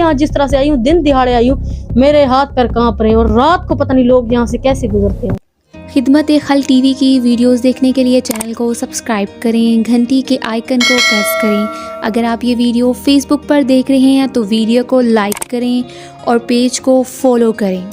यहाँ जिस तरह से आई हूँ, दिन दिहाड़े आई हूँ, मेरे हाथ पैर कांप रहे हैं और रात को पता नहीं लोग यहाँ से कैसे गुजरते हैं। खिदमत-ए-खल्क टीवी की वीडियोस देखने के लिए चैनल को सब्सक्राइब करें, घंटी के आइकन को प्रेस करें। अगर आप ये वीडियो फेसबुक पर देख रहे हैं तो वीडियो को लाइक करें और पेज को फॉलो करें।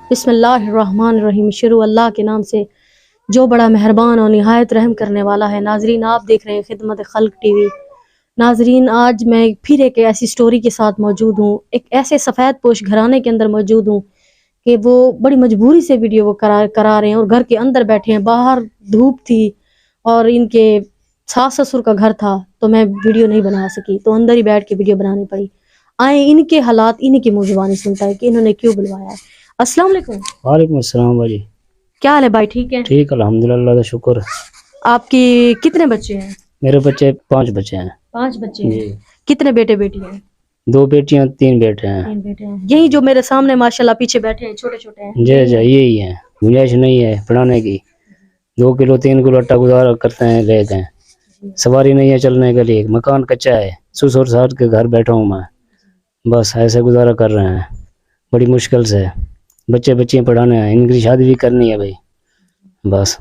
बिस्मिल्लाहिर्रहमानिर्रहीम। शुरू अल्लाह के नाम से जो बड़ा मेहरबान और निहायत रहम करने वाला है। नाजरीन, आप देख रहे हैं खिदमत खल्क टीवी। नाजरीन, आज मैं फिर एक ऐसी स्टोरी के साथ मौजूद हूँ, एक ऐसे सफ़ेद पोश घराने के अंदर मौजूद हूँ कि वो बड़ी मजबूरी से वीडियो वो करा रहे हैं और घर के अंदर बैठे हैं। बाहर धूप थी और इनके सास ससुर का घर था तो मैं वीडियो नहीं बना सकी, तो अंदर ही बैठ के वीडियो बनानी पड़ी। आए इनके हालात इन्हीं की मुँह जुबानी सुनता है कि इन्होंने क्यों बुलवाया है। अस्सलाम वालेकुम। वालेकुम अस्सलाम भाई। क्या हाल है भाई? ठीक है? ठीक, अल्हम्दुलिल्लाह का शुक्र। आपकी कितने बच्चे हैं? मेरे बच्चे 5 बच्चे हैं। 5 बच्चे हैं। जी। कितने बेटे बेटी हैं? 2 बेटियां 3 बेटे हैं। 3 बेटे हैं। यही जो मेरे सामने माशाल्लाह पीछे बैठे हैं, छोटे छोटे हैं? जी जी, यही है। गुंजाइश नहीं है पढ़ाने की। 2 किलो 3 किलो आटा गुजारा करते हैं, ले गए। सवारी नहीं है चलने के लिए, मकान कच्चा है, ससुर सास के घर बैठा हूँ मैं, बस ऐसे गुजारा कर रहे हैं बड़ी मुश्किल से। बच्चे बच्चियाँ पढ़ाने हैं, इनकी शादी भी करनी है भाई, बस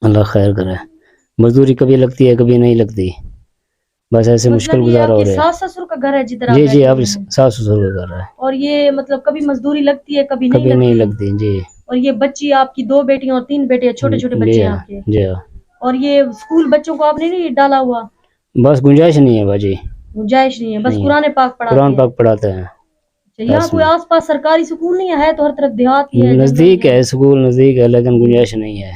अल्लाह खैर करे। मजदूरी कभी लगती है कभी नहीं लगती, बस ऐसे मुश्किल गुजारा हो रहा है। सास ससुर का घर है जिधर आप जी जी, बैठे अब हुए हैं? सास ससुर का घर है। और ये मतलब कभी मजदूरी लगती है कभी नहीं लगती जी। और ये बच्ची आपकी 2 बेटियां और 3 बेटे, छोटे छोटे बच्चे हैं आपके? जी हाँ। और ये स्कूल बच्चों को आपने नहीं डाला हुआ? बस गुंजाइश नहीं है बाजी, गुंजाइश नहीं है, बस कुरान पाक पढ़ाते हैं। यहाँ कोई आसपास सरकारी स्कूल नहीं है? तो हर तरफ देहात ही है, नजदीक है, स्कूल नजदीक है लेकिन गुंजाइश नहीं है।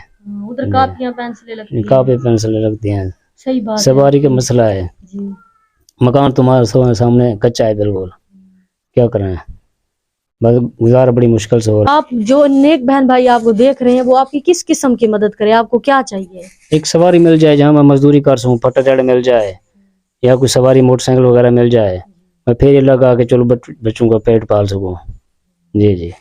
उधर कापियां पेंसिलें लगती हैं। कापी पेंसिलें लगती हैं। सही बात है। सवारी का मसला है जी। मकान तुम्हारे सामने कच्चा है बिल्कुल, क्या करें, बस गुजारा बड़ी मुश्किल से हो रहा है। आप जो नेक बहन भाई आपको देख रहे हैं वो आपकी किस किस्म की मदद करे? आपको क्या चाहिए? एक सवारी मिल जाए जहाँ मैं मजदूरी कर सकूँ, फटा टेढ़ मिल जाए, या कोई सवारी मोटरसाइकिल वगैरह मिल जाए, मैं फेरी लगा के चलो बच्चों का पेट पाल सकूँ। जी जी।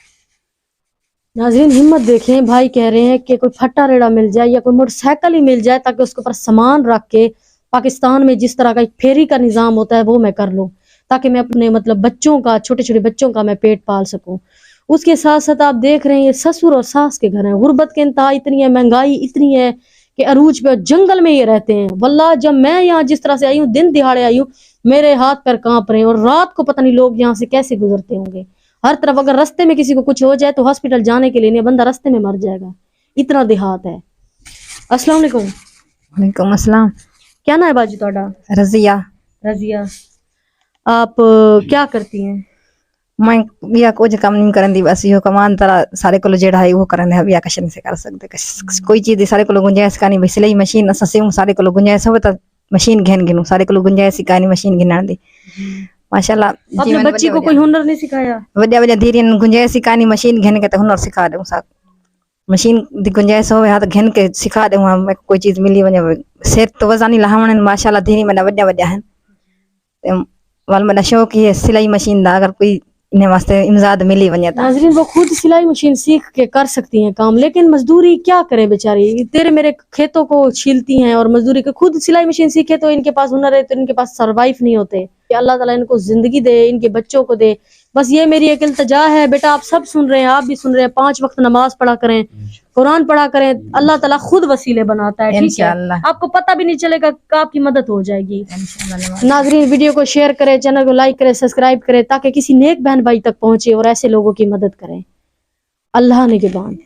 नाज़रीन, हिम्मत देखें, भाई कह रहे हैं कि कोई फट्टा रेड़ा मिल जाए या कोई मोटरसाइकिल ही मिल जाए ताकि उसके ऊपर सामान रख के पाकिस्तान में जिस तरह का एक फेरी का निज़ाम होता है वो मैं कर लूँ, ताकि मैं अपने मतलब बच्चों का, छोटे छोटे बच्चों का मैं पेट पाल सकूँ। उसके साथ साथ आप देख रहे हैं ये ससुर और सास के घर हैं। गुर्बत के इंतहा इतनी है, महंगाई इतनी है कि अरूज पे जंगल में ये रहते हैं। वल्लाह जब मैं यहाँ जिस तरह से आई हूँ, दिन दिहाड़े आई हूँ, मेरे हाथ पैर कांप रहे हैं और रात को पता नहीं लोग यहाँ से कैसे गुजरते होंगे। हर तरफ अगर रास्ते में किसी को कुछ हो जाए तो हॉस्पिटल जाने के लिए नहीं, बंदा रास्ते में मर जाएगा, इतना देहात है। अस्सलाम वालेकुम। वालेकुम अस्सलाम। क्या नाम है बाजी तोड़ा? रजिया। रजिया, आप क्या करती हैं? मैं बिया कुछ काम नहीं करंदी, बस यो कमान तरह सारे को जेड़ा है वो करंदे है, बिया कशन से कर सकते कोई चीज सारे को गुंजाइश कानी भाई सिलाई मशीन अस से सारे को गुंजाइश हो तो मशीन घेन गिनू, सारे को गुंजाइश कानी मशीन गिना दे माशाल्लाह। अपने बच्ची को कोई हुनर नहीं सिखाया? वड्या वड्या धीरे गुंजाइश कानी मशीन घेन के तो हुनर सिखा दूं, सा मशीन दी गुंजाइश हो हाथ घेन के सिखा दूं। मैं कोई चीज मिली वने सेट तो वजानी लहावण माशाल्लाह धीरे में वड्या वड्या है वाल में शौक है सिलाई मशीन दा, अगर कोई इन्हें वास्ते इमदाद मिली वने। नाज़रीन, वो खुद सिलाई मशीन सीख के कर सकती हैं काम, लेकिन मजदूरी क्या करे बेचारी, तेरे मेरे खेतों को छीलती हैं और मजदूरी के खुद सिलाई मशीन सीखे तो इनके पास हुनर है तो इनके पास सरवाइव नहीं होते। अल्लाह ताला इनको जिंदगी दे, इनके बच्चों को दे, बस ये मेरी एक इल्तिजा है। बेटा आप सब सुन रहे हैं, आप भी सुन रहे हैं, 5 वक्त नमाज पढ़ा करें, कुरान पढ़ा करें, अल्लाह ताला खुद वसीले बनाता है, ठीक है? आपको पता भी नहीं चलेगा कि आपकी मदद हो जाएगी। नाज़रीन, वीडियो को शेयर करें, चैनल को लाइक करें, सब्सक्राइब करें ताकि किसी नेक बहन भाई तक पहुंचे और ऐसे लोगों की मदद करें। अल्लाह निगहबान।